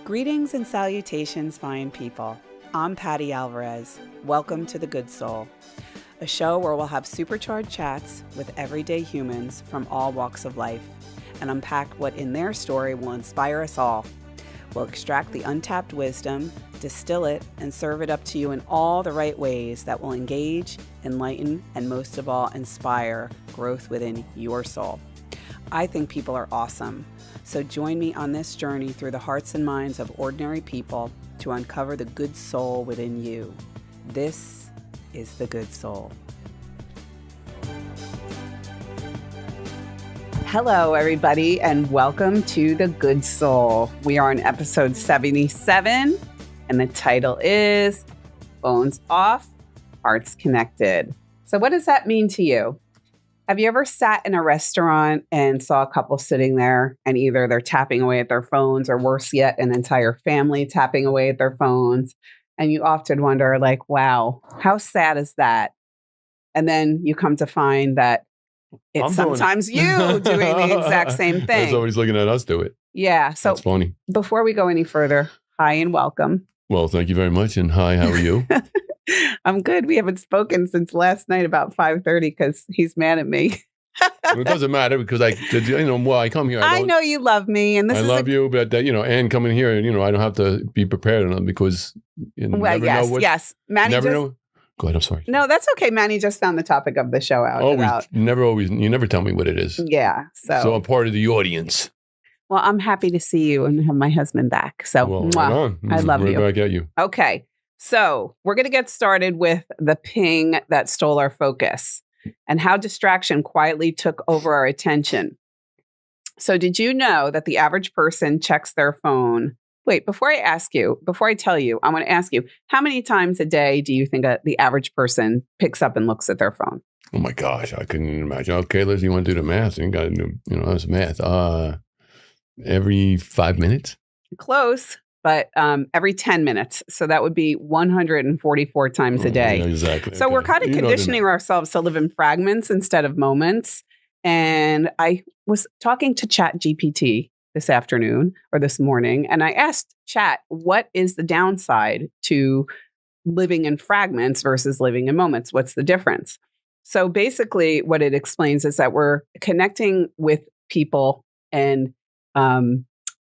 Greetings and salutations, fine people. I'm Patti Alvarez. Welcome to The Good Soul, a show where we'll have supercharged chats with everyday humans from all walks of life and unpack what in their story will inspire us all. We'll extract the untapped wisdom, distill it, and serve it up to you in all the right ways that will engage, enlighten, and most of all, inspire growth within your soul. I think people are awesome. So join me on this journey through the hearts and minds of ordinary people to uncover the good soul within you. This is The Good Soul. Hello, everybody, and welcome to The Good Soul. We are on episode 77, and the title is Phones Off, Hearts Connected. So what does that mean to you? Have you ever sat in a restaurant and saw a couple sitting there and either they're tapping away at their phones or worse yet, an entire family tapping away at their phones? And you often wonder, like, wow, how sad is that? And then you come to find that it's sometimes you doing the exact same thing. Somebody's looking at us do it. Yeah. So that's funny. Before we go any further, hi and welcome. Well, thank you very much. And hi, how are you? I'm good. We haven't spoken since last night about 5:30 because he's mad at me. Well, it doesn't matter because I come here. I know you love me, and I love you, but and coming here, and I don't have to be prepared enough because you never know what. Yes, Manny. Never know. Go ahead. I'm sorry. No, that's okay. Manny just found the topic of the show out. You never tell me what it is. Yeah. So I'm part of the audience. Well, I'm happy to see you and have my husband back. So I love you. Right back at you. Okay. So we're going to get started with the ping that stole our focus and how distraction quietly took over our attention. So did you know that the average person checks their phone? Wait, before I tell you, I want to ask you, how many times a day do you think the average person picks up and looks at their phone? Oh my gosh, I couldn't even imagine. Okay, Liz, you want to do the math? You got to do, that's math. Every 5 minutes? Close. But every 10 minutes. So that would be 144 times a day. Exactly. So we're kind of conditioning ourselves to live in fragments instead of moments. And I was talking to ChatGPT this afternoon or this morning, and I asked Chat, what is the downside to living in fragments versus living in moments? What's the difference? So basically what it explains is that we're connecting with people and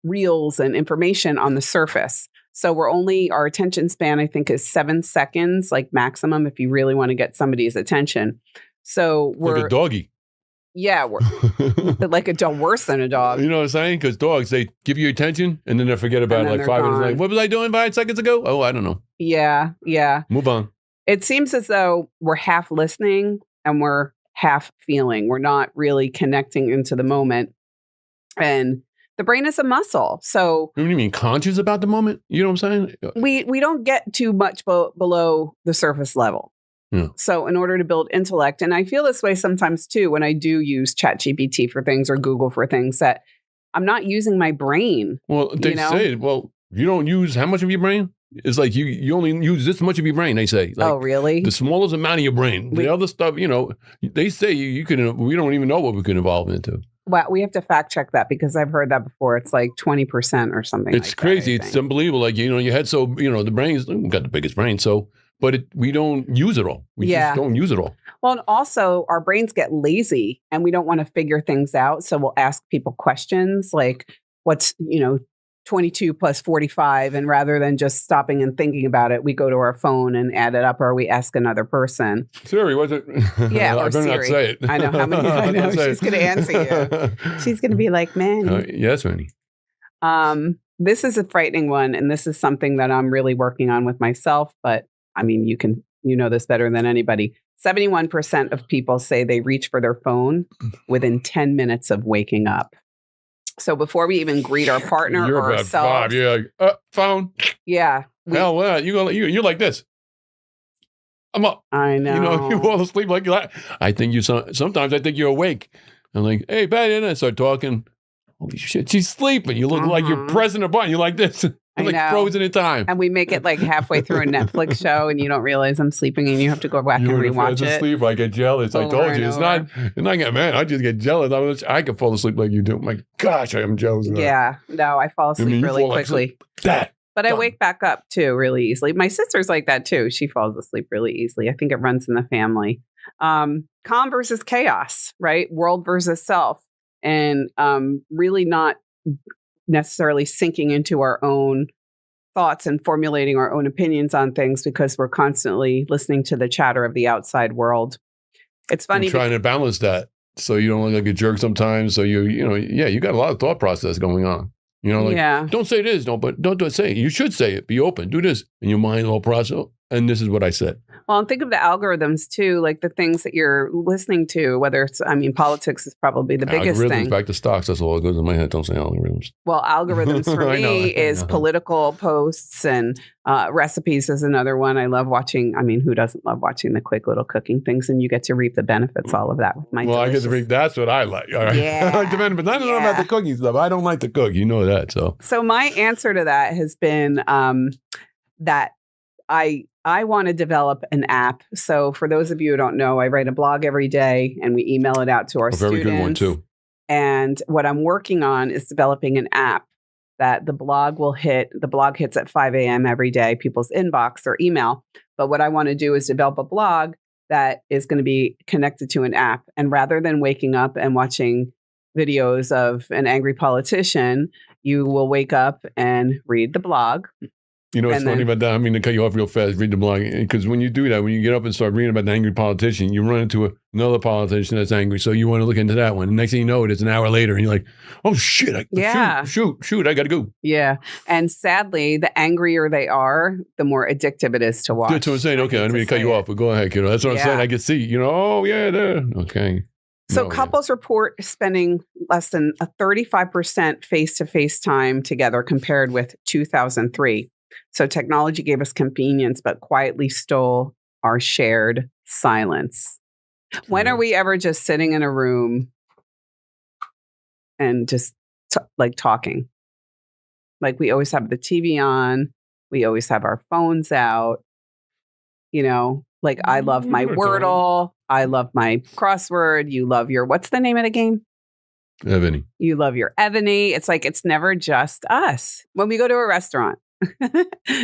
reels and information on the surface. So our attention span, I think, is 7 seconds, like maximum, if you really want to get somebody's attention. So we're like a doggy. Yeah, we're like a dog, worse than a dog. You know what I'm saying? Because dogs, they give you attention and then they forget about it like 5 minutes. Like, what was I doing 5 seconds ago? Oh, I don't know. Yeah. Move on. It seems as though we're half listening and we're half feeling. We're not really connecting into the moment. And the brain is a muscle. So what do you mean, conscious about the moment? You know what I'm saying? We don't get too much below the surface level. Yeah. So in order to build intellect, and I feel this way sometimes too, when I do use ChatGPT for things or Google for things, that I'm not using my brain. Well, they say, you don't use how much of your brain? It's like you only use this much of your brain, they say. Like, oh, really? The smallest amount of your brain. The other stuff, they say we don't even know what we can evolve into. Well, we have to fact check that because I've heard that before. It's like 20% or something. It's like crazy. It's unbelievable. Like, your head, so, the brain's got the biggest brain. So, but we don't use it all. We just don't use it all. Well, and also our brains get lazy and we don't want to figure things out. So we'll ask people questions like, what's, 22 plus 45. And rather than just stopping and thinking about it, we go to our phone and add it up, or we ask another person. Siri, was it? Yeah, or I better Siri. not say it. I know how many. I know she's going to answer you. She's going to be like, Manny. Yes, Manny. This is a frightening one, and this is something that I'm really working on with myself. But I mean, you know this better than anybody. 71% of people say they reach for their phone within 10 minutes of waking up. So before we even greet our partner or ourselves, phone. Yeah. Hell, what? You're like this. I'm up. I know. You fall asleep like that. I think sometimes I think you're awake. I'm like, hey, Patty, and I start talking. Holy shit, she's sleeping. You look like you're pressing a button. You're like this. I'm like frozen in time. And we make it like halfway through a Netflix show and you don't realize I'm sleeping and you have to go back and rewatch it. Sleep, I get jealous. I told you. It's not man, I just get jealous. I can fall asleep like you do. My gosh, I am jealous of that. Yeah. No, I fall asleep really quickly. But I wake back up too really easily. My sister's like that too. She falls asleep really easily. I think it runs in the family. Calm versus chaos, right? World versus self. And really not necessarily sinking into our own thoughts and formulating our own opinions on things because we're constantly listening to the chatter of the outside world. It's funny. I'm trying to balance that so you don't look like a jerk sometimes. So you got a lot of thought process going on. Don't say this, don't say it. You should say it. Be open. Do this. And your mind will process. And this is what I said. Well, and think of the algorithms too, like the things that you're listening to, whether it's, politics is probably the biggest thing. Back to stocks, that's all that goes in my head. Don't say algorithms. Well, algorithms for me is political posts and recipes is another one. I love watching. Who doesn't love watching the quick little cooking things? And you get to reap the benefits, all of that with my I get to reap. That's what I like. All right. Yeah. I like the benefits. I don't know about the cooking stuff. I don't like to cook. You know that. So my answer to that has been that I want to develop an app. So for those of you who don't know, I write a blog every day and we email it out to our students. A very good one too. And what I'm working on is developing an app that the blog hits at 5 a.m. every day, people's inbox or email. But what I want to do is develop a blog that is going to be connected to an app. And rather than waking up and watching videos of an angry politician, you will wake up and read the blog. You know what's funny about that? I mean, to cut you off real fast, read the blog. Because when you do that, when you get up and start reading about the angry politician, you run into another politician that's angry. So you want to look into that one. And next thing you know, it's an hour later. And you're like, oh, shit. Shoot, I got to go. Yeah. And sadly, the angrier they are, the more addictive it is to watch. That's what I'm saying. Okay, I didn't mean to cut you off, but go ahead, kiddo. That's what I'm saying. I can see, there. Okay. So couples report spending less than a 35% face-to-face time together compared with 2003. So technology gave us convenience, but quietly stole our shared silence. When are we ever just sitting in a room and just talking? Like we always have the TV on. We always have our phones out. I love my Wordle. I love my crossword. You love your, what's the name of the game? Ebony. You love your Ebony. It's like, it's never just us. When we go to a restaurant.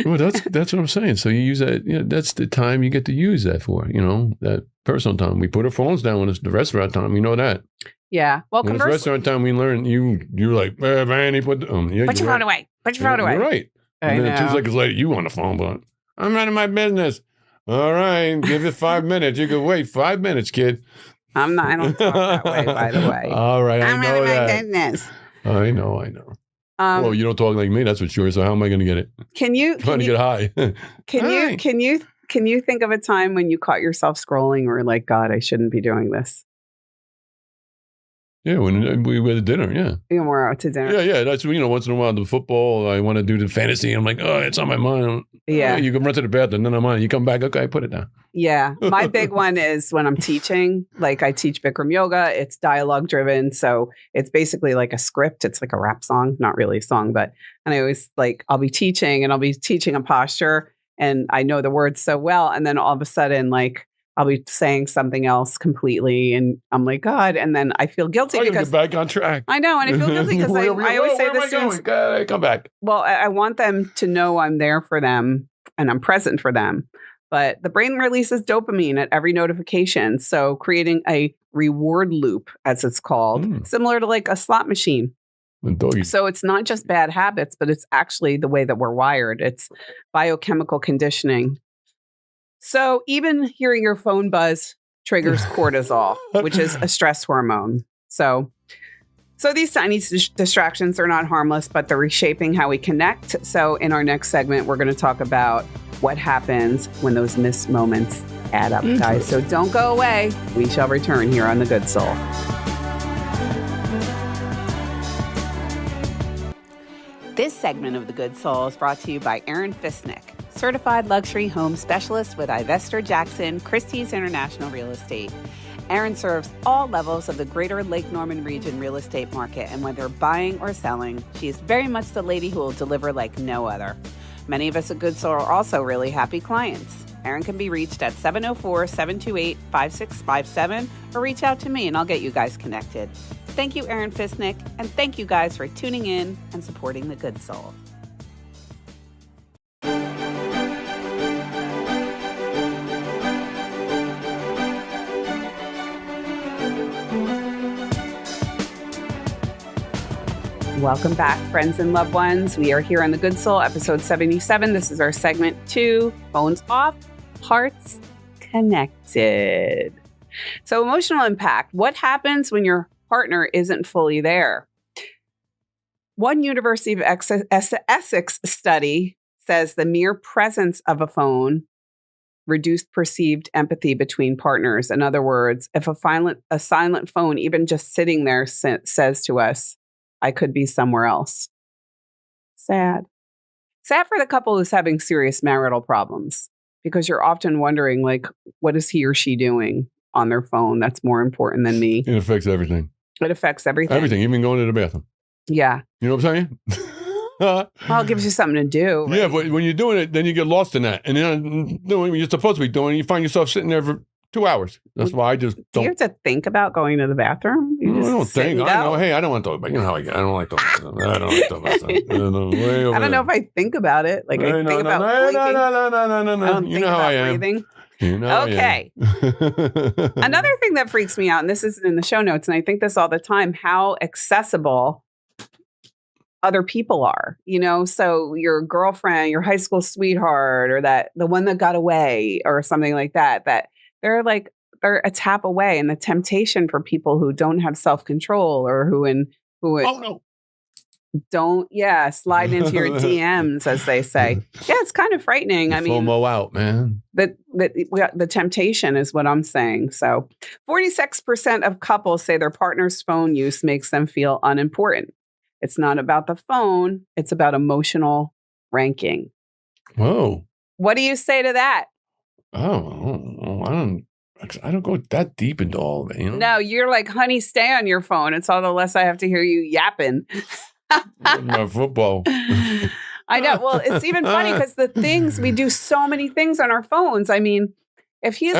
Well, that's what I'm saying. So you use that. That's the time you get to use that for. That personal time. We put our phones down when it's the restaurant time. You know that. Yeah. Well, when it's restaurant time, we learn. You're like, Manny, put your phone away. Put your phone away. You're right. And then 2 seconds later, you on the phone, but I'm running my business. All right, give it 5 minutes. You can wait 5 minutes, kid. I don't talk that way, by the way. All right, I'm running my business. I know. Well, you don't talk like me, that's for sure. So how am I going to get it? Can you get high? Can you think of a time when you caught yourself scrolling or like, God, I shouldn't be doing this? Yeah, when we went to dinner, yeah. We're out to dinner. Yeah. That's, once in a while, the football, I want to do the fantasy. I'm like, oh, it's on my mind. Yeah. You can run to the bathroom, then I'm on. You come back, okay, put it down. Yeah. My big one is when I'm teaching, like I teach Bikram yoga. It's dialogue driven. So it's basically like a script. It's like a rap song, not really a song, and I always I'll be teaching a posture and I know the words so well. And then all of a sudden, I'll be saying something else completely, and I'm like, God, and then I feel guilty because get back on track. I know, and I feel guilty because I always say this to come back. Well, I want them to know I'm there for them and I'm present for them. But the brain releases dopamine at every notification, so creating a reward loop, as it's called, similar to like a slot machine. So it's not just bad habits, but it's actually the way that we're wired. It's biochemical conditioning. So even hearing your phone buzz triggers cortisol, which is a stress hormone. So these tiny distractions are not harmless, but they're reshaping how we connect. So in our next segment, we're going to talk about what happens when those missed moments add up, guys. So don't go away. We shall return here on The Good Soul. This segment of The Good Soul is brought to you by Aaron Fisnick, certified luxury home specialist with Ivester Jackson, Christie's International Real Estate. Erin serves all levels of the greater Lake Norman region real estate market, and whether buying or selling, she is very much the lady who will deliver like no other. Many of us at Good Soul are also really happy clients. Erin can be reached at 704-728-5657 or reach out to me and I'll get you guys connected. Thank you, Erin Fisnick, and thank you guys for tuning in and supporting the Good Soul. Welcome back, friends and loved ones. We are here on The Good Soul, episode 77. This is our segment 2, Phones Off, Hearts Connected. So emotional impact. What happens when your partner isn't fully there? One University of Essex study says the mere presence of a phone reduced perceived empathy between partners. In other words, if a silent phone, even just sitting there, says to us, I could be somewhere else. Sad. Sad for the couple who's having serious marital problems, because you're often wondering, like, what is he or she doing on their phone that's more important than me? It affects everything. It affects everything. Everything, even going to the bathroom. Yeah. You know what I'm saying? Well, it gives you something to do. Right? Yeah, but when you're doing it, then you get lost in that. And then doing what you're supposed to be doing, you find yourself sitting there for 2 hours. That's why I just don't. Do you have to think about going to the bathroom? I don't think. I know. Hey, I don't want to talk about. You know how I get. I don't like talking about stuff. I don't like talking about stuff. I don't know if I think about it. Like I think about blinking. No. I don't think about breathing. You know, okay. Another thing that freaks me out, and this isn't in the show notes, and I think this all the time, how accessible other people are. You know, so your girlfriend, your high school sweetheart, or the one that got away, or something like that. That they're a tap away, and the temptation for people who don't have self-control or who don't slide into your DMs, as they say. Yeah, it's kind of frightening. I mean, FOMO out, man. The temptation is what I'm saying. So 46% of couples say their partner's phone use makes them feel unimportant. It's not about the phone, it's about emotional ranking. Whoa. What do you say to that? Oh, I don't go that deep into all of it. You know? No, you're like, honey, stay on your phone. It's all the less I have to hear you yapping. My football. I know. Well, it's even funny because we do so many things on our phones. I mean, if he's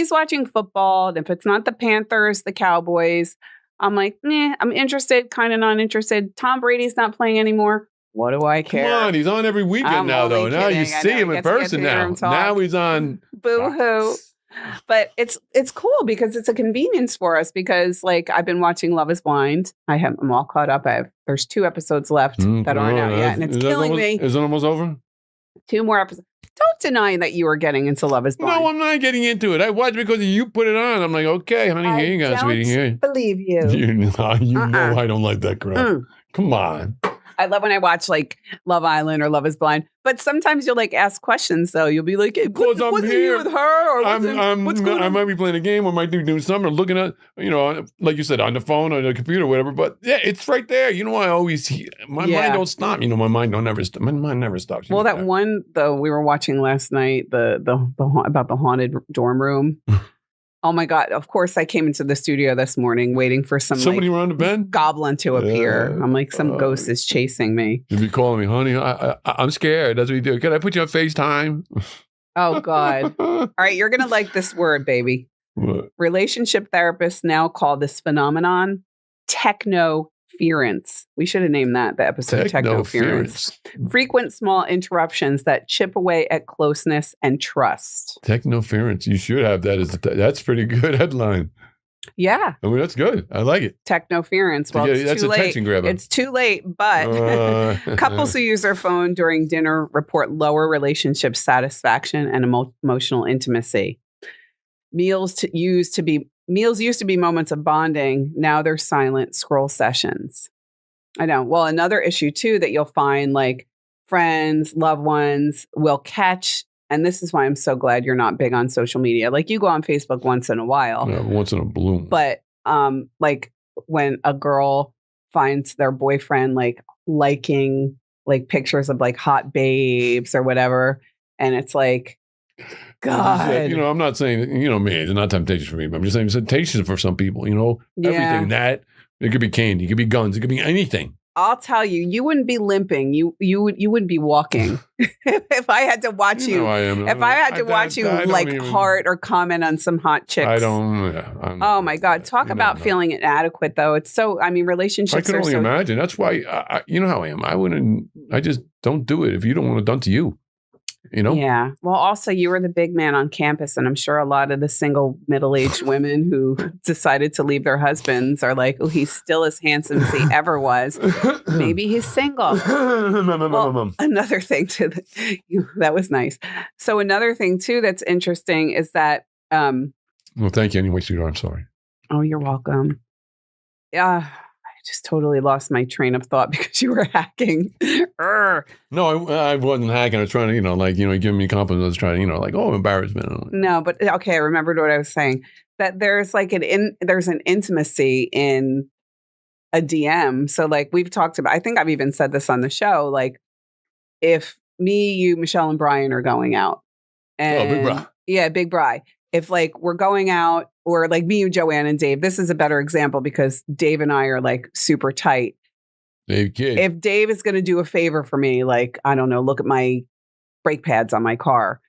watching football, and if it's not the Panthers, the Cowboys, I'm like, I'm interested, kind of not interested. Tom Brady's not playing anymore. What do I care? Come on, he's on every weekend now, though. Now you see him in person now. Now he's on. Boo-hoo. But it's cool because it's a convenience for us, because like I've been watching Love is Blind. I'm all caught up. There's 2 episodes left that aren't out yet, and it's killing me. Is it almost over? 2 more episodes. Don't deny that you were getting into Love is Blind. No, I'm not getting into it. I watched because you put it on. I'm like, okay, honey, here you go, sweetie. Here. Believe you. You know I don't like that crap. Come on. I love when I watch like Love Island or Love is Blind, but sometimes you'll like ask questions. Though you'll be like, hey, what's here with her? Or I might be playing a game, or might be doing something, or looking at, like you said, on the phone or the computer, or whatever. But yeah, it's right there. You know, I always my mind don't stop. You know, my mind never stops. Well, that one though we were watching last night, the about the haunted dorm room. Oh my God. Of course, I came into the studio this morning waiting for somebody around the bed? Goblin to appear. I'm like, some ghost is chasing me. You'd be calling me, honey, I'm scared. That's what you do. Can I put you on FaceTime? Oh, God. All right, you're going to like this word, baby. What? Relationship therapists now call this phenomenon technoference. We should have named the episode Technoference. Frequent small interruptions that chip away at closeness and trust. Technoference. You should have that that's a pretty good headline. Yeah. I mean, that's good. I like it. Technoference. Well, it's too late. It's too late, but couples who use their phone during dinner report lower relationship satisfaction and emotional intimacy. Meals used to be moments of bonding. Now they're silent scroll sessions. I know. Well, another issue too that you'll find, like friends, loved ones will catch. And this is why I'm so glad you're not big on social media. Like you go on Facebook once in a while. Yeah, once in a blue. But like when a girl finds their boyfriend like liking like pictures of like hot babes or whatever. And it's like, God. You know, I'm not saying, you know, me, it's not temptation for me, but I'm just saying it's temptation for some people, you know, everything that, it could be candy, it could be guns, it could be anything. I'll tell you, you wouldn't be limping. You wouldn't be walking if I had to watch you. If I had to watch you like heart or comment on some hot chicks. I don't. Oh my God! Talk about feeling inadequate, though. It's so. I mean, relationships. I can only imagine. That's why. You know how I am. I wouldn't. I just don't do it if you don't want it done to you. You know? Yeah. Well, also, you were the big man on campus, and I'm sure a lot of the single middle-aged women who decided to leave their husbands are like, "Oh, he's still as handsome as he ever was. Maybe he's single." Another thing too, that was nice. So another thing too that's interesting is that. Well, thank you anyway, sweetheart. I'm sorry. Oh, you're welcome. I just totally lost my train of thought because you were hacking. No, I wasn't hacking. I was trying to, giving me compliments. I was trying to, oh, embarrassment. No, but okay, I remembered what I was saying. That there's like there's an intimacy in a DM. So like we've talked about, I think I've even said this on the show, like if me, you, Michelle, and Brian are going out. And, Big Bri. Yeah, Big Bri. If like we're going out, or like me, Joanne, and Dave, this is a better example because Dave and I are like super tight. Dave kid. If Dave is going to do a favor for me, like, I don't know, look at my brake pads on my car,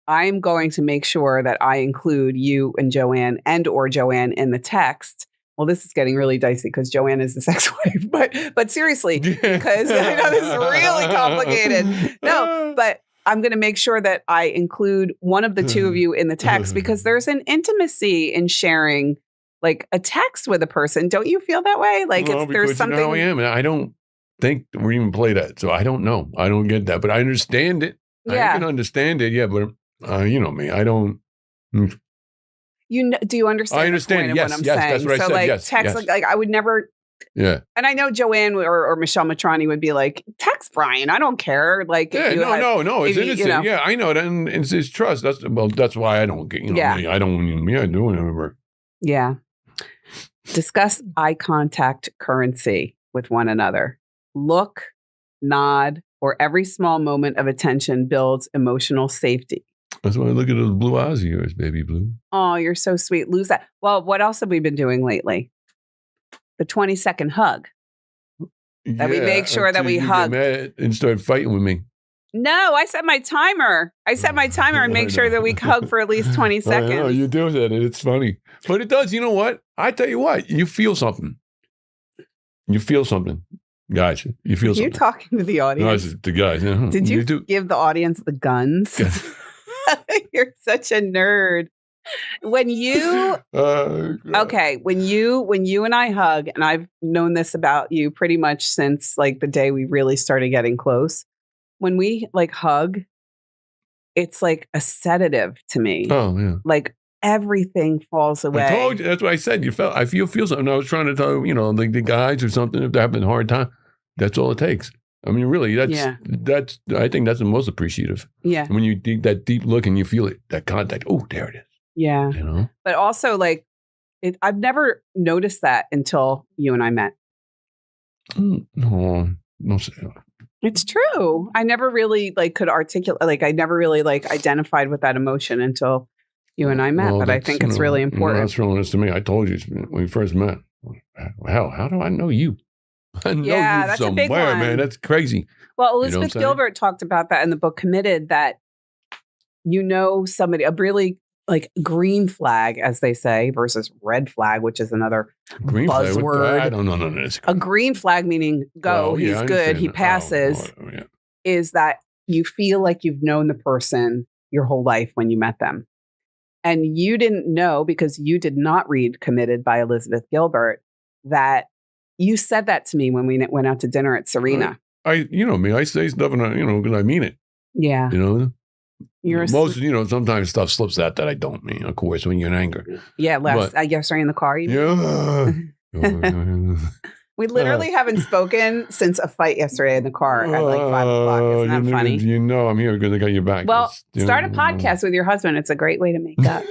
I'm going to make sure that I include you and Joanne or Joanne in the text. Well, this is getting really dicey because Joanne is the ex-wife, but seriously, because I know this is really complicated. No, but I'm going to make sure that I include one of the two of you in the text because there's an intimacy in sharing like a text with a person. Don't you feel that way? Like there's something. You know how I am, and I don't think we even play that, so I don't know. I don't get that, but I understand it. Yeah. I can understand it. Yeah, but you know me. I don't. Do you understand? I understand. Yes, what I'm yes, saying? that's what so I said. like yes, text, yes. like I would never. Yeah. And I know Joanne or Michelle Matrani would be like, text Brian. I don't care. Like, yeah, no. It's innocent. Yeah, I know that. And it's his trust. That's why I don't get, I don't, do it. Yeah. Discuss eye contact currency with one another. Look, nod, or every small moment of attention builds emotional safety. That's why I look at those blue eyes of yours, baby blue. Oh, you're so sweet. Lose that. Well, what else have we been doing lately? The 20-second hug. That we make sure that we hug. And start fighting with me. No, I set my timer. And make sure that we hug for at least 20 seconds. I know, you do that, and it's funny. But it does, you know what? I tell you what, you feel something. Guys, you feel something. You're talking to the audience. No, the guys. Did you give the audience the guns? You're such a nerd. When you when you and I hug, and I've known this about you pretty much since like the day we really started getting close. When we like hug, it's like a sedative to me. Oh yeah, like everything falls away. I told you, that's what I said. I feel something. I was trying to tell like the guys or something if they're having a hard time. That's all it takes. I mean, really, that's. I think that's the most appreciative. Yeah, when you take that deep look and you feel it, that contact. Oh, there it is. Yeah. But also like I've never noticed that until you and I met. No. It's true. I never really like could articulate, like I never really like identified with that emotion until you and I met. But I think it's really important. That's really honest to me. I told you when we first met. How do I know you? I know you that's somewhere, a big one. Man. That's crazy. Well, Elizabeth Gilbert talked about that in the book Committed, that somebody, a really like green flag, as they say, versus red flag, which is another green buzzword. I don't know. A green flag meaning go, he's good, he passes, is that you feel like you've known the person your whole life when you met them. And you didn't know, because you did not read Committed by Elizabeth Gilbert, that you said that to me when we went out to dinner at Serena. I say stuff and because I mean it. Yeah. Sometimes stuff slips out that I don't mean, of course, when you're in anger. Yeah, yesterday in the car. Yeah. We literally haven't spoken since a fight yesterday in the car at like 5 o'clock. Isn't that funny? I'm here because I got your back. Well, start a podcast with your husband. It's a great way to make up.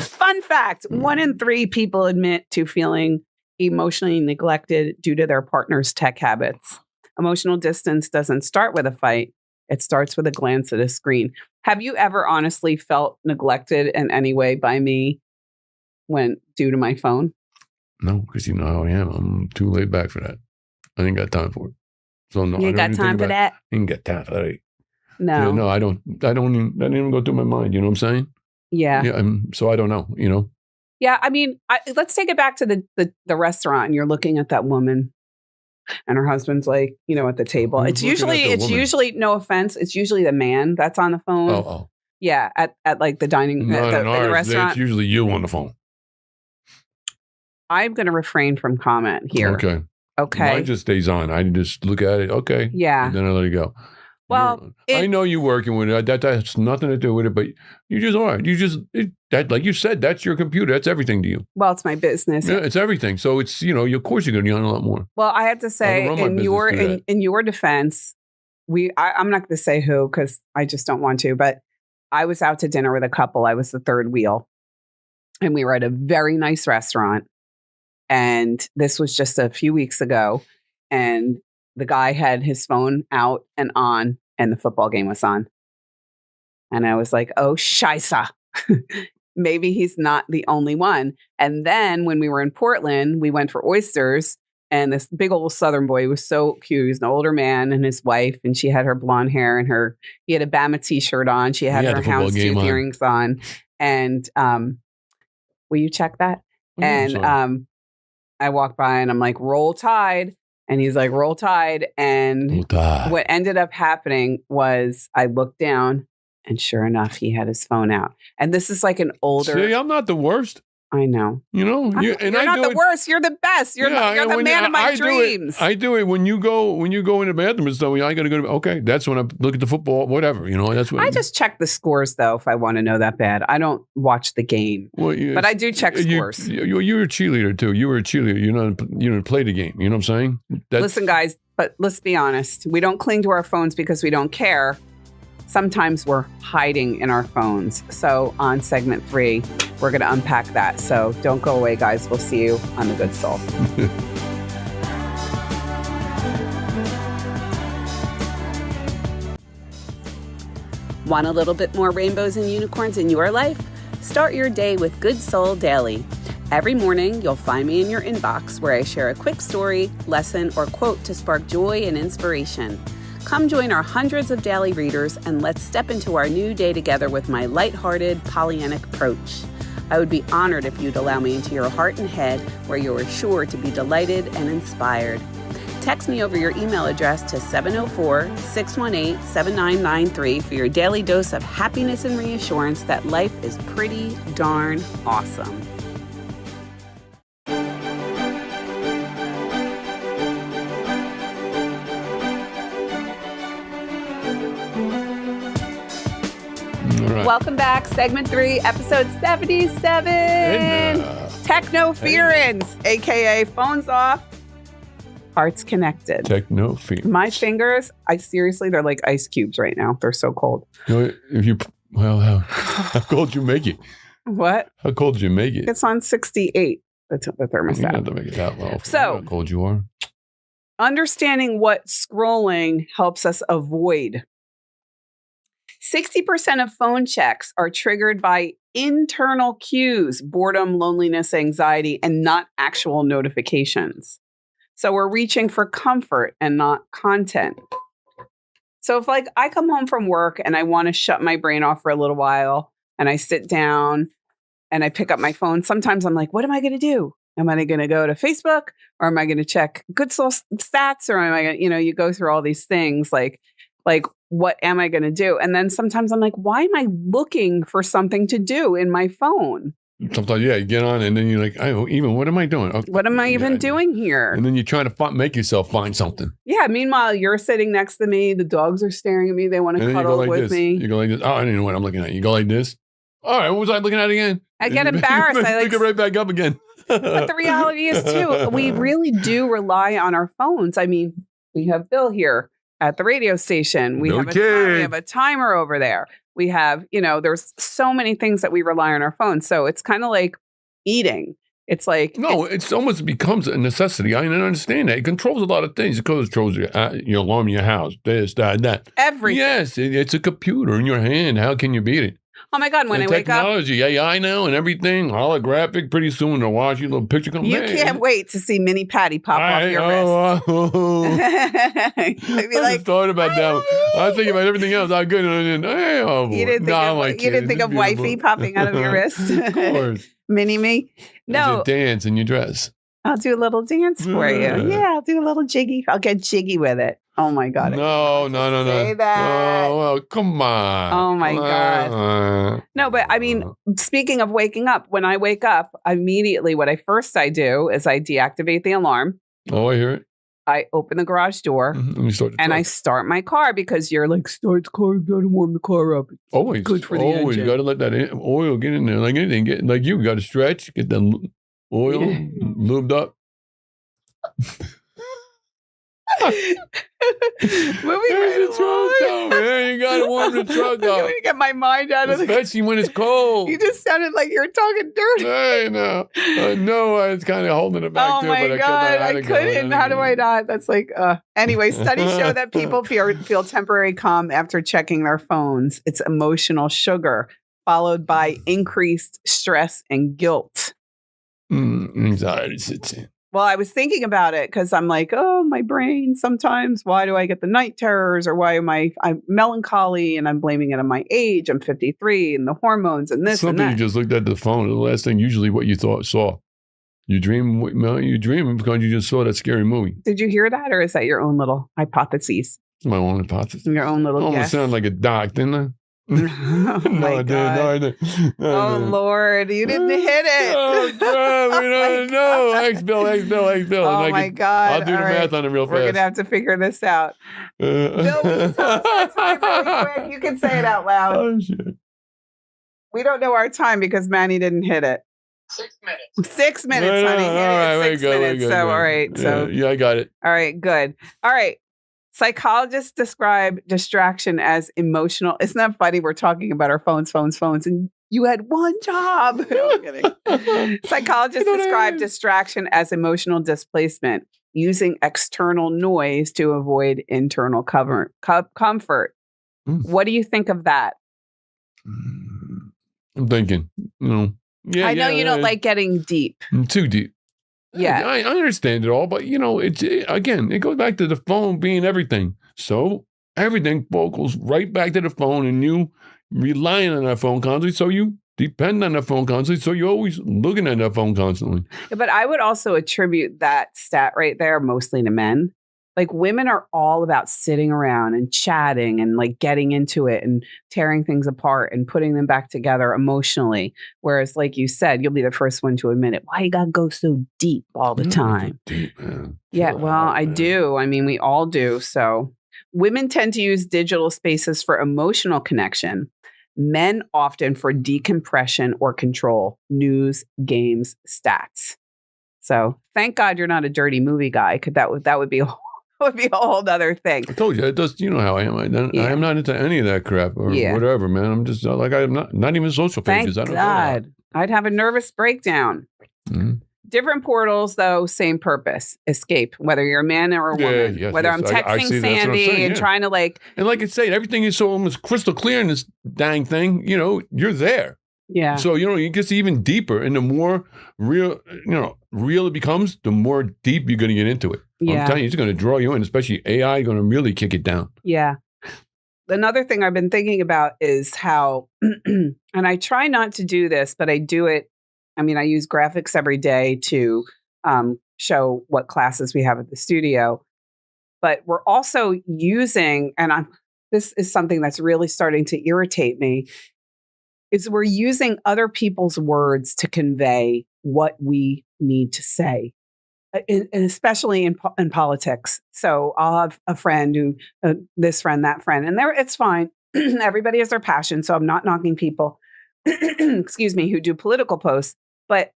Fun fact: 1 in 3 people admit to feeling emotionally neglected due to their partner's tech habits. Emotional distance doesn't start with a fight. It starts with a glance at a screen. Have you ever honestly felt neglected in any way by me when due to my phone? No, because you know how I am. I'm too laid back for that. I ain't got time for it. So no, You I don't got even time think for about that? I ain't got time for that. No. Yeah, no, I don't even, that didn't even go through my mind. You know what I'm saying? Yeah. Yeah. So I don't know, you know? Yeah. I mean, let's take it back to the restaurant. And you're looking at that woman and her husband's like, you know, at the table. Who's It's looking at usually, the woman? no offense, it's usually the man that's on the phone. Oh. Yeah. At like the dining, No, in the restaurant. It's usually you on the phone. I'm going to refrain from comment here. Okay. Mine just stays on. I just look at it. Okay. Yeah. And then I let it go. Well, I know you're working with it. That has nothing to do with it, but you just are. That, like you said, that's your computer. That's everything to you. Well, it's my business. Yeah, it's everything. So it's, you know, of course you're going to be on a lot more. Well, I have to say, in your defense, I'm not going to say who because I just don't want to, but I was out to dinner with a couple. I was the third wheel, and we were at a very nice restaurant. And this was just a few weeks ago, and the guy had his phone out and on, and the football game was on. And I was like, oh, scheisse. Maybe he's not the only one. And then when we were in Portland, we went for oysters, and this big old Southern boy was so cute. He was an older man, and his wife, and she had her blonde hair, and he had a Bama t-shirt on. She had her houndstooth earrings on. And will you check that? Oh, and I walked by and I'm like, roll Tide. And he's like, roll Tide. And what ended up happening was I looked down and sure enough, he had his phone out. And this is like an older. See, I'm not the worst. I know. You know, you're not the worst. You're the best. You're the man of my dreams. I do it when you go in the bathroom and stuff. I got to go. Okay, that's when I look at the football, whatever. You know, that's what I just check the scores though. If I want to know that bad, I don't watch the game. Well, but I do check scores. You're a cheerleader too. You were a cheerleader. You don't play the game. You know what I'm saying? Listen, guys. But let's be honest. We don't cling to our phones because we don't care. Sometimes we're hiding in our phones. So on segment 3, we're going to unpack that. So don't go away, guys. We'll see you on The Good Soul. Want a little bit more rainbows and unicorns in your life? Start your day with Good Soul Daily. Every morning, you'll find me in your inbox where I share a quick story, lesson, or quote to spark joy and inspiration. Come join our hundreds of daily readers and let's step into our new day together with my lighthearted, Pollyannic approach. I would be honored if you'd allow me into your heart and head where you are sure to be delighted and inspired. Text me over your email address to 704-618-7993 for your daily dose of happiness and reassurance that life is pretty darn awesome. Right. Welcome back. Segment 3, episode 77. Technoference, a.k.a. phones off, hearts connected. Technoference. My fingers, they're like ice cubes right now. They're so cold. How cold did you make it? What? How cold did you make it? It's on 68, the thermostat. You have to make it that low. So, how cold you are. Understanding what scrolling helps us avoid. 60% of phone checks are triggered by internal cues, boredom, loneliness, anxiety, and not actual notifications. So we're reaching for comfort and not content. So if I come home from work and I want to shut my brain off for a little while and I sit down and I pick up my phone, sometimes I'm like, what am I going to do? Am I going to go to Facebook or am I going to check Good Soul stats or am I going to, you go through all these things like, what am I going to do? And then sometimes I'm like, why am I looking for something to do in my phone? Sometimes, you get on and then you're like, what am I doing? Okay, what am I even doing here? And then you're trying to make yourself find something. Yeah. Meanwhile, you're sitting next to me. The dogs are staring at me. They want to cuddle with me. You go like this. Oh, I didn't know what I'm looking at. You go like this. All right. What was I looking at again? I get embarrassed. I pick it right back up again. But the reality is too, we really do rely on our phones. I mean, we have Bill here at the radio station. We have a timer over there. We have, there's so many things that we rely on our phones. So it's kind of like eating. It's like No, it's almost becomes a necessity. I understand that. It controls a lot of things. It controls your alarm in your house, this, that, that. everything. Yes, it's a computer in your hand. How can you beat it? Oh my God, when And I wake up. technology, AI now and everything, holographic, pretty soon they'll watch your little picture come You back. can't wait to see mini Patti pop off your wrist. I just thought about that. I was thinking about everything else. I'm good. You didn't think of wifey popping out of your wrist? Of course. Mini me? No. It's a dance in your dress. I'll do a little dance for you. Yeah, I'll do a little jiggy. I'll get jiggy with it. Oh my God. No. Say that. Oh, well, come on. Oh my God. No, but I mean, speaking of waking up, when I wake up, immediately what I do is I deactivate the alarm. Oh, I hear it. I open the garage door and I start my car because you're like, start the car, you gotta warm the car up. It's always good for the engine. You gotta let that oil get in there. Like anything, like you gotta stretch, get the oil lubed up. Moving right man. You gotta warm the truck up. I'm gonna get my mind out of especially when it's cold. You just sounded like you're talking dirty. I know. I know. I was kind of holding it back. Oh my God, I couldn't. How do I not? That's like. Anyway, studies show that people feel temporary calm after checking their phones. It's emotional sugar followed by increased stress and guilt. Anxiety sits in. Well, I was thinking about it because I'm like, oh, my brain sometimes. Why do I get the night terrors? Or why am I'm melancholy and I'm blaming it on my age? I'm 53 and the hormones and this Something and that. You just looked at the phone. The last thing usually what you saw. You dream because you just saw that scary movie. Did you hear that? Or is that your own little hypotheses? My own hypothesis. Your own little guess. Almost sound like a doc, didn't I? Oh my God. I did. Oh Lord, you didn't hit it. Oh God, no. X bill. Oh my God. I'll do the math on it real fast. We're going to have to figure this out. Bill, will you tell us our time really quick? You can say it out loud. Oh, shit. We don't know our time because Manny didn't hit it. 6 minutes. 6 minutes, honey. All right, 6 minutes. So, all right. So, yeah, I got it. All right, good. All right. Psychologists describe distraction as emotional. Isn't that funny? We're talking about our phones, and you had one job. No, I'm kidding. Psychologists describe distraction as emotional displacement, using external noise to avoid internal comfort. What do you think of that? I'm thinking, Yeah, I know you don't like getting deep. Too deep. Yeah. I understand it all, but it goes back to the phone being everything. So everything focus right back to the phone and you relying on that phone constantly. So you depend on that phone constantly. So you're always looking at that phone constantly. But I would also attribute that stat right there mostly to men. Like women are all about sitting around and chatting and like getting into it and tearing things apart and putting them back together emotionally. Whereas like you said, you'll be the first one to admit it. Why you got to go so deep all the time? Deep, man. Yeah, well, I do. I mean, we all do. So women tend to use digital spaces for emotional connection. Men often for decompression or control, news, games, stats. So thank God you're not a dirty movie guy, because that would be a whole other thing. I told you, it does. You know how I am. I am not into any of that crap or whatever, man. I'm just like I'm not even social pages. Thank God. I'd have a nervous breakdown. Mm-hmm. Different portals, though, same purpose: escape. Whether you're a man or a woman. Yes, whether I'm texting Sandy and trying to and like I say, everything is so almost crystal clear in this dang thing. You're there. Yeah. So, it gets even deeper, and the more real it becomes, the more deep you're going to get into it. Yeah. I'm telling you, it's going to draw you in, especially AI going to really kick it down. Yeah. Another thing I've been thinking about is how, and I try not to do this, but I do it. I mean, I use graphics every day to show what classes we have at the studio, but we're also using, and this is something that's really starting to irritate me, is we're using other people's words to convey what we need to say, and especially in politics. So I'll have a friend who, this friend, that friend, and it's fine. Everybody has their passion. So I'm not knocking people, excuse me, who do political posts. But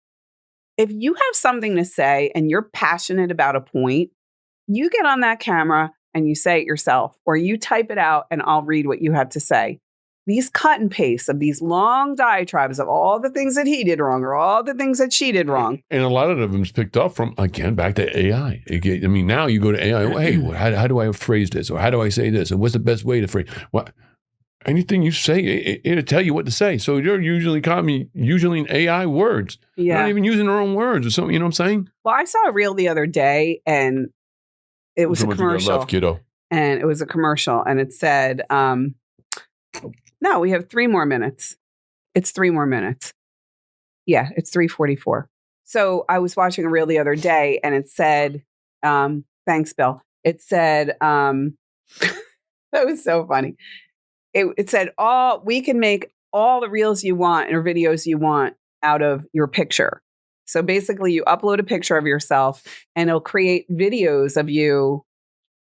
if you have something to say and you're passionate about a point, you get on that camera and you say it yourself, or you type it out and I'll read what you have to say. these cut and pastes of these long diatribes of all the things that he did wrong or all the things that she did wrong. And a lot of them's picked up from, again, back to AI. I mean, now you go to AI, hey, how do I phrase this? Or how do I say this? And what's the best way to phrase what? Anything you say, it'll tell you what to say. So you're usually in AI words. Yeah. You're not even using their own words or something, you know what I'm saying? Well, I saw a reel the other day, and it was a commercial. Left, kiddo. And it was a commercial, and it said, no, we have 3 more minutes. It's 3 more minutes. Yeah, it's 3:44. So I was watching a reel the other day, and it said, thanks, Bill. It said, that was so funny. It said, we can make all the reels you want or videos you want out of your picture. So basically you upload a picture of yourself and it'll create videos of you,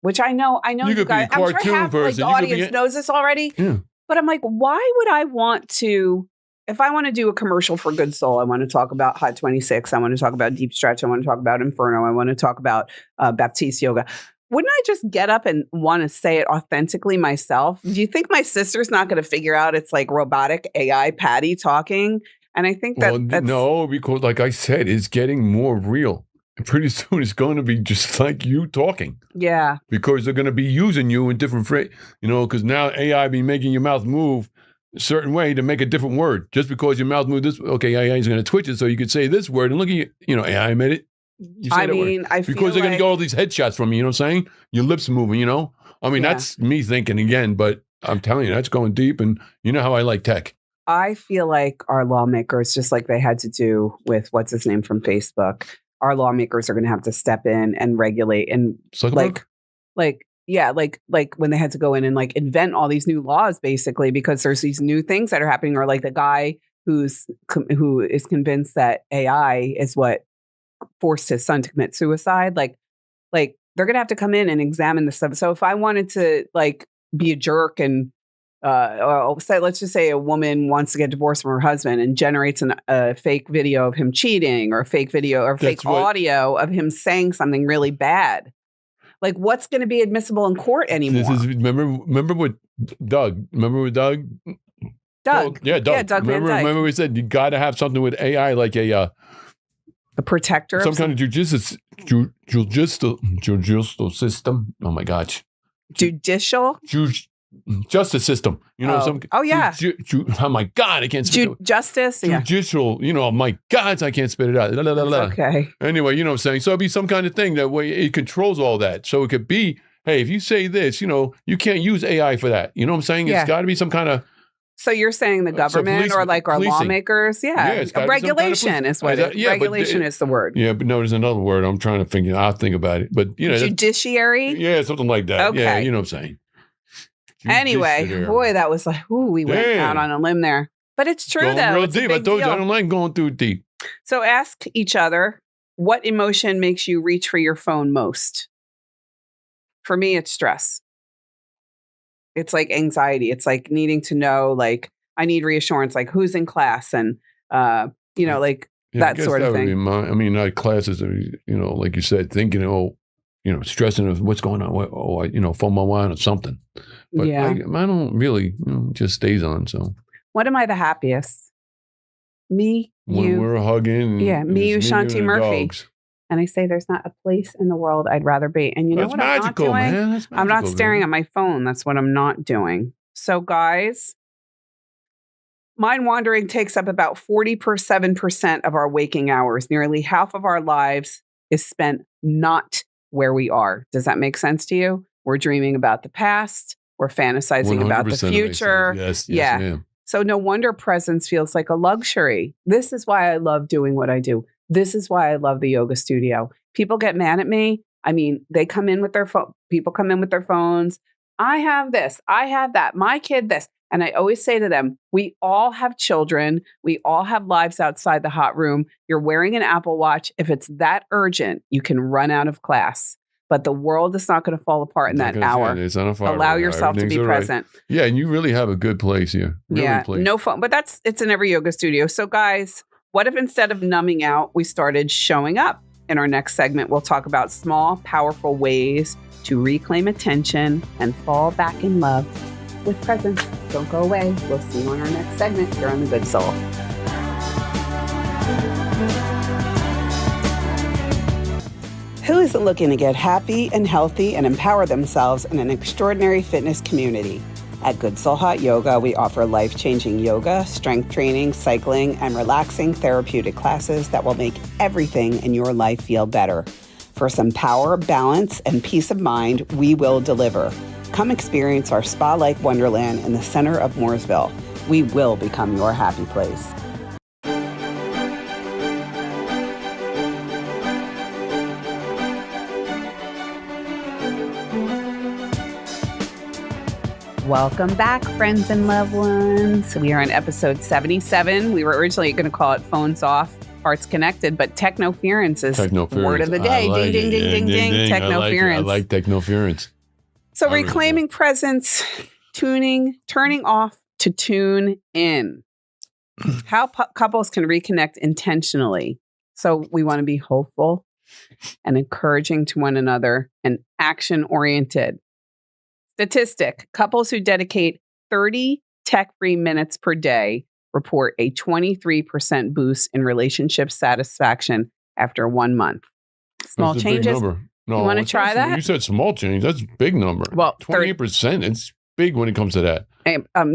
which I know you guys, I'm sure half the audience knows this already, but I'm like, why would I want to, if I want to do a commercial for Good Soul, I want to talk about Hot 26, I want to talk about Deep Stretch, I want to talk about Inferno, I want to talk about Baptiste Yoga. Wouldn't I just get up and want to say it authentically myself? Do you think my sister's not going to figure out it's like robotic AI Patti talking? And I think that's... No, because like I said, it's getting more real. And pretty soon it's going to be just like you talking. Yeah. Because they're going to be using you in different phrases, because now AI be making your mouth move a certain way to make a different word. Just because your mouth moved this way, okay, AI is going to twitch it so you could say this word. And look at you, AI made it. I mean, I feel because they're going to get all these headshots from you, you know what I'm saying? Your lips moving, I mean, that's me thinking again, but I'm telling you, that's going deep. And you know how I like tech. I feel like our lawmakers, just like they had to do with what's his name from Facebook, our lawmakers are going to have to step in and regulate and Zuckerberg? like when they had to go in and like invent all these new laws, basically, because there's these new things that are happening, or like the guy who is convinced that AI is what forced his son to commit suicide. Like they're going to have to come in and examine this stuff. So if I wanted to like be a jerk and let's just say a woman wants to get divorced from her husband and generates a fake video of him cheating, or a fake video or fake audio of him saying something really bad. Like, what's going to be admissible in court anymore? Remember what Doug? Doug. Yeah, Doug. Yeah, Doug Van Dyke. Remember we said you got to have something with AI, like a protector, some kind of judicial system. Oh my gosh, judicial. Justice system, oh my God, I can't spit it. Justice, judicial, oh my God, I can't spit it out. Okay. Anyway, you know what I'm saying? So it'd be some kind of thing that way it controls all that. So it could be, hey, if you say this, you can't use AI for that. You know what I'm saying? It's got to be some kind of. So you're saying the government or like our lawmakers? Yeah. Regulation kind of is what regulation is the word. Yeah, but no, there's another word I'm trying to figure. I'll think about it. But judiciary? Yeah, something like that. Okay. Yeah, you know what I'm saying. Anyway, boy, that was like, we went out on a limb there. But it's true, though. Real deep. I told you, I don't like going too deep. So ask each other, what emotion makes you reach for your phone most? For me, it's stress. It's like anxiety. It's like needing to know, like, I need reassurance, like who's in class and, like that sort of thing. Not classes, like you said, thinking, stressing of what's going on. Phone my mind or something. But I don't really, just stays on. So when am I the happiest? Me, when you. We're hugging. Yeah, me, you, Shanti Murphy. And I say there's not a place in the world I'd rather be. And you know what I'm not doing? Man. That's magical, I'm not staring at my phone. That's what I'm not doing. So guys, mind wandering takes up about 47% of our waking hours. Nearly half of our lives is spent not where we are. Does that make sense to you? We're dreaming about the past. We're fantasizing about the future. Yes, yeah. Ma'am. So no wonder presence feels like a luxury. This is why I love doing what I do. This is why I love the yoga studio. People get mad at me. I mean, they come in with their phone. People come in with their phones. I have this. I have that. My kid this. And I always say to them, we all have children. We all have lives outside the hot room. You're wearing an Apple Watch. If it's that urgent, you can run out of class. But the world is not going to fall apart in that hour. Allow yourself to be present. Right. Yeah, and you really have a good place here. No phone. But it's in every yoga studio. So guys, what if instead of numbing out, we started showing up? In our next segment, we'll talk about small, powerful ways to reclaim attention and fall back in love with presence. Don't go away. We'll see you on our next segment here on The Good Soul. Who isn't looking to get happy and healthy and empower themselves in an extraordinary fitness community? At Good Soul Hot Yoga, we offer life-changing yoga, strength training, cycling, and relaxing therapeutic classes that will make everything in your life feel better. For some power, balance, and peace of mind, we will deliver. Come experience our spa-like wonderland in the center of Mooresville. We will become your happy place. Welcome back, friends and loved ones. We are on episode 77. We were originally going to call it Phones Off, Hearts Connected, but Technoference is word of the day. Like ding, ding, ding, ding, ding. Technoference. I like Technoference. So reclaiming presence, turning off to tune in. How couples can reconnect intentionally. So we want to be hopeful and encouraging to one another and action-oriented. Statistic, couples who dedicate 30 tech-free minutes per day report a 23% boost in relationship satisfaction after 1 month. Small That's changes. A big number. No, you want to try that? You said small change. That's a big number. Well, 28%. It's big when it comes to that.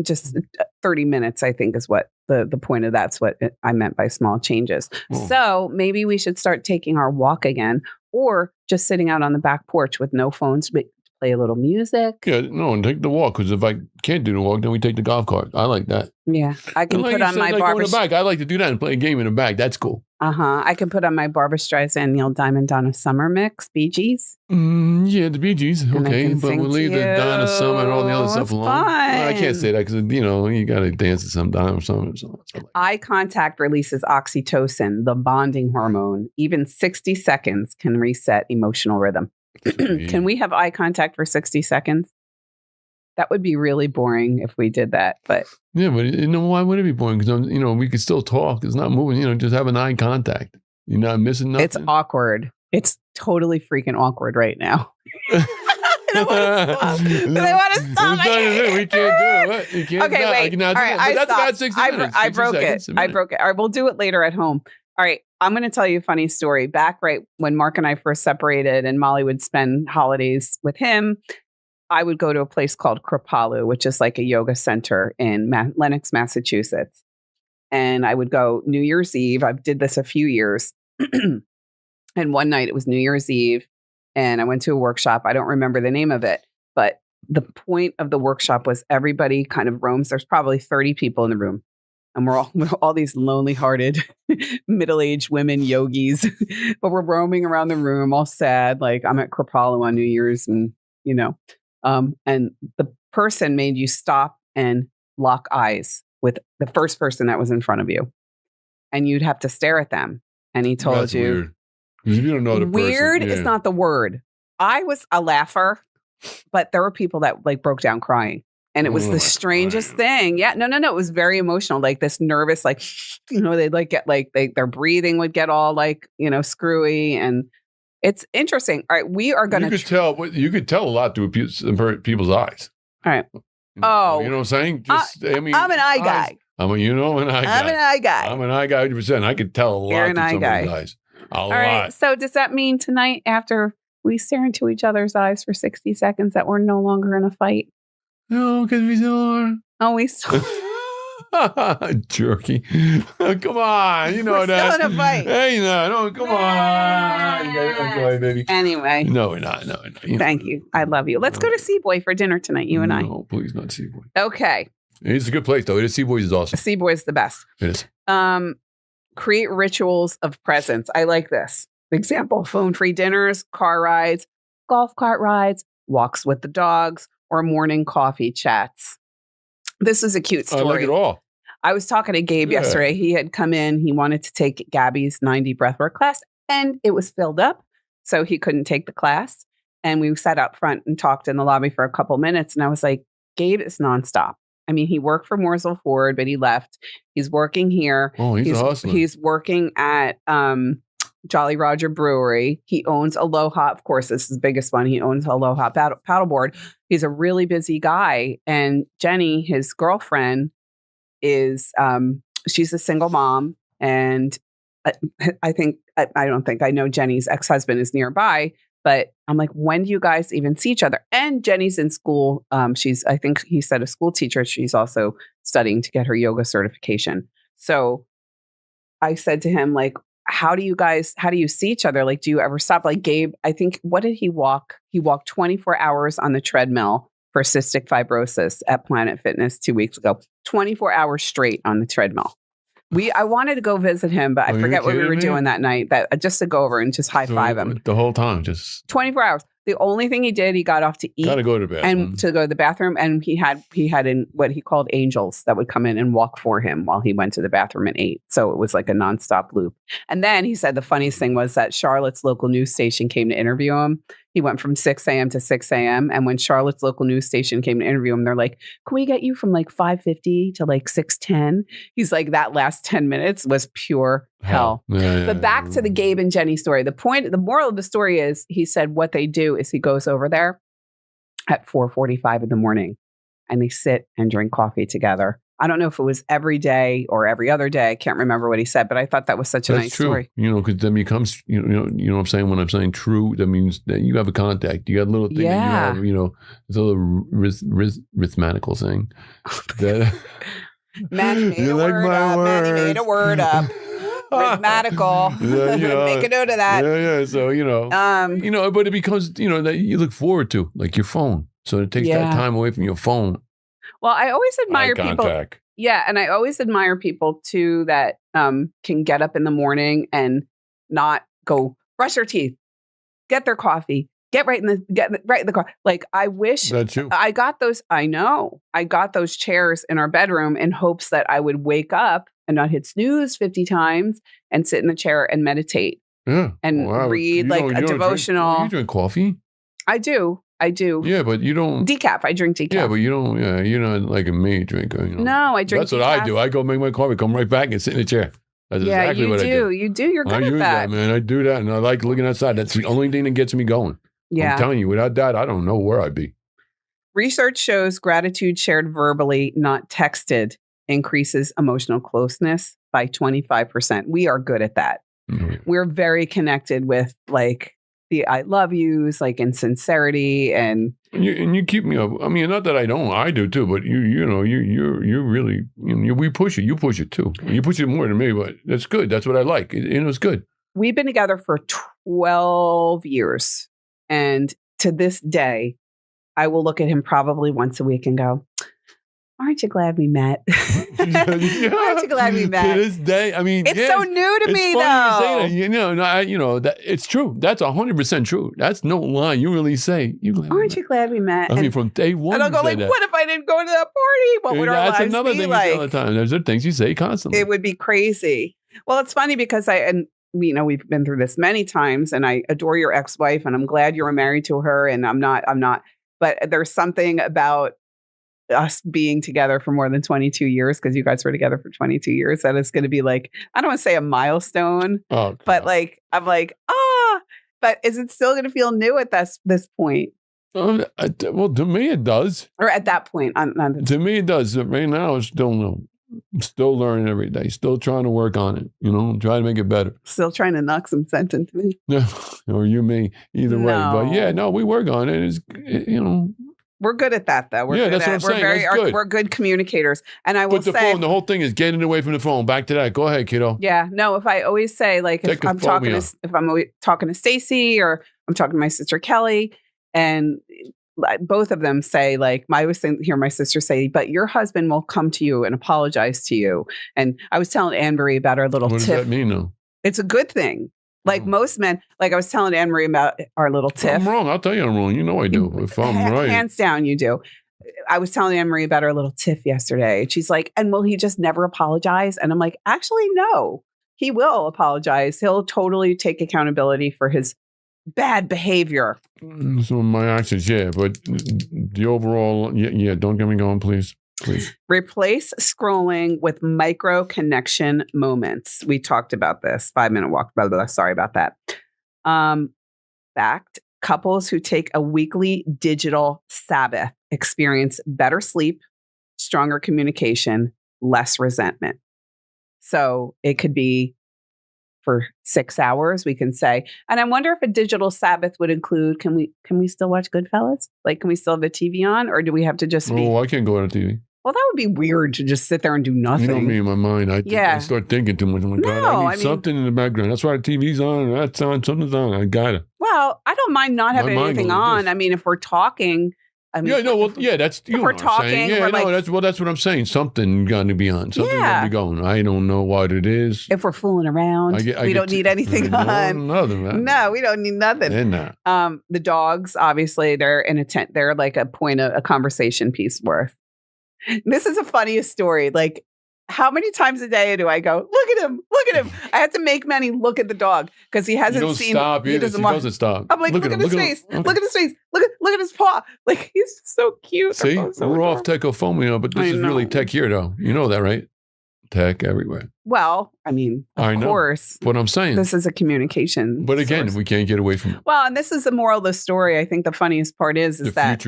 Just 30 minutes, I think, is what the point of that's what I meant by small changes. Oh. So maybe we should start taking our walk again, or just sitting out on the back porch with no phones, but play a little music. Yeah, no, and take the walk, because if I can't do the walk, then we take the golf cart. I like that. Yeah, I can put on my Barbara. I like to do that and play a game in the back. That's cool. I can put on my Barbara Streisand, Neil Diamond, Donna Summer mix, Bee Gees. Yeah, the Bee Gees. Okay, but we'll leave the Donna Summer and all the other stuff alone. Well, I can't say that because, you got to dance to some Donna Summer. Eye contact releases oxytocin, the bonding hormone. Even 60 seconds can reset emotional rhythm. Can we have eye contact for 60 seconds? That would be really boring if we did that, but yeah, but why would it be boring? Because we could still talk. It's not moving. Just have an eye contact. You're not missing nothing. It's awkward. It's totally freaking awkward right now. I want to stop. We can't do it. You can't. Okay, wait. All right, I that's stopped. about 60 minutes. I broke it. I broke it. All right, we'll do it later at home. All right, I'm going to tell you a funny story. Back right when Mark and I first separated and Molly would spend holidays with him, I would go to a place called Kripalu, which is like a yoga center in Lenox, Massachusetts. And I would go New Year's Eve. I did this a few years. And one night it was New Year's Eve and I went to a workshop. I don't remember the name of it, but the point of the workshop was everybody kind of roams. There's probably 30 people in the room. And we're all these lonely-hearted, middle-aged women yogis, but we're roaming around the room, all sad. Like I'm at Kripalu on New Year's, and and the person made you stop and lock eyes with the first person that was in front of you, and you'd have to stare at them. And he told That's you, weird. If you don't know the person, weird is not the word. I was a laugher, but there were people that broke down crying. And it was the strangest thing. Yeah, no. It was very emotional. Like this nervous, they'd get their breathing would get all screwy. And it's interesting. All right, we are going to. You could tell a lot through people's eyes. All right. You know what I'm saying? I'm an eye guy. I'm an eye guy. I'm an eye guy. I'm an eye guy 100%. I could tell a lot through somebody's eyes. All right. So does that mean tonight, after we stare into each other's eyes for 60 seconds, that we're no longer in a fight? No, because we still are. Oh, we still jerky. Come on, we're that. Still in a fight. Hey, no, come on. You gotta enjoy, baby. Anyway. No, we're not. No. Thank you. I love you. Let's go to Seaboy for dinner tonight, you and I. No, please not Seaboy. Okay. It's a good place, though. Seaboy's is awesome. Seaboy's the best. It is. Create rituals of presence. I like this. Example, phone-free dinners, car rides, golf cart rides, walks with the dogs, or morning coffee chats. This is a cute story. I like it all. I was talking to Gabe yesterday. He had come in. He wanted to take Gabby's 90 breathwork class, and it was filled up, so he couldn't take the class. And we sat out front and talked in the lobby for a couple minutes. And I was like, Gabe is nonstop. I mean, he worked for Mooresville Ford, but he left. He's working here. Oh, he's awesome. He's working at Jolly Roger Brewery. He owns Aloha. Of course, this is the biggest one. He owns Aloha Paddleboard. He's a really busy guy. And Jenny, his girlfriend, is she's a single mom. And I know Jenny's ex-husband is nearby. But I'm like, when do you guys even see each other? And Jenny's in school. I think he said, a school teacher. She's also studying to get her yoga certification. So I said to him, like, how do you see each other? Like, do you ever stop? Like Gabe, I think, what did he walk? He walked 24 hours on the treadmill for cystic fibrosis at Planet Fitness 2 weeks ago. 24 hours straight on the treadmill. I wanted to go visit him, but I forget what we were doing that night. Just to go over and just high five him the whole time, just 24 hours. The only thing he did, he got off to eat. Gotta go to the bathroom. And to go to the bathroom. And he had in what he called angels that would come in and walk for him while he went to the bathroom and ate. So it was like a nonstop loop. And then he said the funniest thing was that Charlotte's local news station came to interview him. He went from 6 a.m. to 6 a.m. And when Charlotte's local news station came to interview him, they're like, can we get you from like 5:50 to like 6:10? He's like, that last 10 minutes was pure hell. But back to the Gabe and Jenny story. The moral of the story is, he said what they do is he goes over there at 4:45 in the morning and they sit and drink coffee together. I don't know if it was every day or every other day. I can't remember what he said, but I thought that was such a nice story. Because then becomes, you know what I'm saying? When I'm saying true, that means that you have a contact. You got a little thing that you have, it's a little rhythmatical thing. That Manny made a word up. Manny made a word up. Rhythmatical. Make a note of that. Yeah. So, but it becomes, that you look forward to, like your phone. So it takes that time away from your phone. Well, I always admire people. Yeah. And I always admire people too that can get up in the morning and not go brush their teeth, get their coffee, get right in the car. Like, I wish that's you. I got those. I know I got those chairs in our bedroom in hopes that I would wake up and not hit snooze 50 times and sit in the chair and meditate. Yeah. And read a devotional. You drink coffee? I do. Yeah, but you don't. Decaf. I drink decaf. Yeah, but you don't. Yeah, you're not like a me drinker. No, I drink. That's what I do. I go make my coffee, come right back and sit in the chair. That's exactly what I do. You do. You're good at that. I use that, man. I do that, and I like looking outside. That's the only thing that gets me going. Yeah, I'm telling you, without that, I don't know where I'd be. Research shows gratitude shared verbally, not texted, increases emotional closeness by 25%. We are good at that. Mm-hmm. We're very connected with like the I love yous, like in sincerity, and you keep me up. I mean, not that I don't, I do too. But you're really, we push it. You push it too. You push it more than me, but that's good. That's what I like. It's good. We've been together for 12 years, and to this day, I will look at him probably once a week and go, aren't you glad we met? Aren't you glad we met? To this day, I mean, it's so new to me, though. That it's true. That's 100% true. That's no lie. You really say, aren't you glad we met? I mean, from day one. And I'll go like, what if I didn't go to that party? What would our lives be like? That's another thing you say all the time. There's things you say constantly. It would be crazy. Well, it's funny because we've been through this many times, and I adore your ex-wife, and I'm glad you were married to her, and I'm not, but there's something about us being together for more than 22 years, because you guys were together for 22 years, that is going to be like, I don't want to say a milestone, but like, I'm like, but is it still going to feel new at this point? Well, to me it does. Or at that point. To me it does. Right now it's still no. I'm still learning every day. Still trying to work on it. Try to make it better. Still trying to knock some sense into me. No, or you, me, either way. But yeah, no, we work on it. We're good at that, though. That's what I'm saying. We're good communicators. And I will say, phone, the whole thing is getting away from the phone. Back to that. Go ahead, kiddo. Yeah. No, if I always say, like, if I'm talking to Stacy or I'm talking to my sister Kelly, and both of them say, like, I always hear my sister say, but your husband will come to you and apologize to you. And I was telling Anne-Marie about our little tiff. What does that mean, though? It's a good thing. Like most men, like I was telling Anne-Marie about our little tiff. If I'm wrong. I'll tell you I'm wrong. You know I do. If I'm right. Hands down, you do. I was telling Anne-Marie about our little tiff yesterday. She's like, and will he just never apologize? And I'm like, actually, no. He will apologize. He'll totally take accountability for his bad behavior. So my actions, yeah. But the overall, yeah, don't get me going, please. Please. Replace scrolling with micro connection moments. We talked about this. 5-minute walk. Blah, blah, blah. Sorry about that. Fact, couples who take a weekly digital Sabbath experience better sleep, stronger communication, less resentment. So it could be for 6 hours, we can say. And I wonder if a digital Sabbath would include, can we still watch Goodfellas? Like, can we still have the TV on, or do we have to just be? Oh, I can't go on TV. Well, that would be weird to just sit there and do nothing. You know me in my mind. I start thinking too much. I'm like, God, I need something in the background. That's why the TV's on. That's on. Something's on. I got it. Well, I don't mind not having anything on. I mean, if we're talking. That's if we're talking. Yeah, that's what I'm saying. Something got to be on. Something got to be going. I don't know what it is. If we're fooling around, we don't need anything on. No, we don't need nothing. The dogs, obviously, they're in a tent. They're like a conversation piece worth. This is the funniest story. Like, how many times a day do I go, look at him, look at him? I have to make Manny look at the dog because he hasn't seen. Stop. He doesn't stop. I'm like, look at his face. Look at his face. Look at his paw. Like, he's so cute. See, we're off techophobia, but this is really tech here, though. You know that, right? Tech everywhere. Well, I mean, of course. What I'm saying. This is a communication. But again, we can't get away from it. Well, and this is the moral of the story. I think the funniest part is that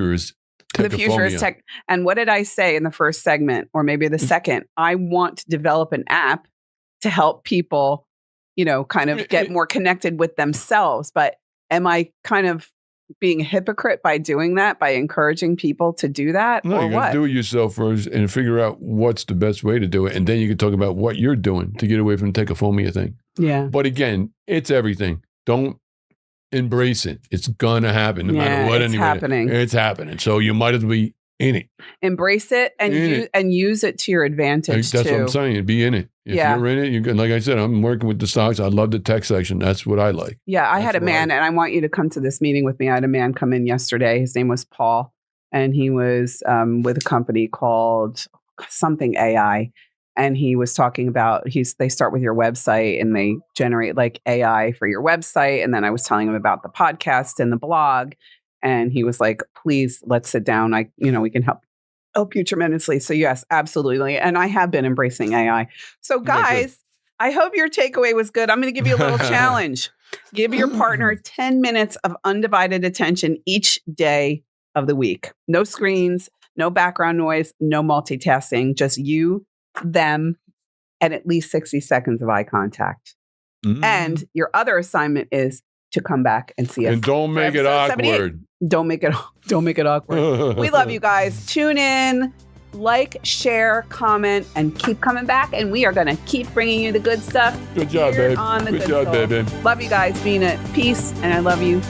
the future is tech. And what did I say in the first segment, or maybe the second? I want to develop an app to help people, kind of get more connected with themselves. But am I kind of being a hypocrite by doing that, by encouraging people to do that? No, you got to do it yourself first and figure out what's the best way to do it. And then you can talk about what you're doing to get away from the techophobia thing. Yeah. But again, it's everything. Don't embrace it. It's gonna happen no matter what. It's happening. It's happening. So you might as well be in it. Embrace it and use it to your advantage. That's what I'm saying. Be in it. If you're in it, you're good. Like I said, I'm working with the stocks. I love the tech section. That's what I like. Yeah, I had a man, and I want you to come to this meeting with me. I had a man come in yesterday. His name was Paul, and he was with a company called something AI. And he was talking about, they start with your website and they generate like AI for your website. And then I was telling him about the podcast and the blog. And he was like, please, let's sit down. We can help you tremendously. So yes, absolutely. And I have been embracing AI. So guys, I hope your takeaway was good. I'm going to give you a little challenge. Give your partner 10 minutes of undivided attention each day of the week. No screens, no background noise, no multitasking, just you, them, and at least 60 seconds of eye contact. And your other assignment is to come back and see us. And don't make it awkward. Don't make it awkward. We love you guys. Tune in, like, share, comment, and keep coming back. And we are going to keep bringing you the good stuff. Good job, babe. Good job, baby. Love you guys. Being at peace, and I love you.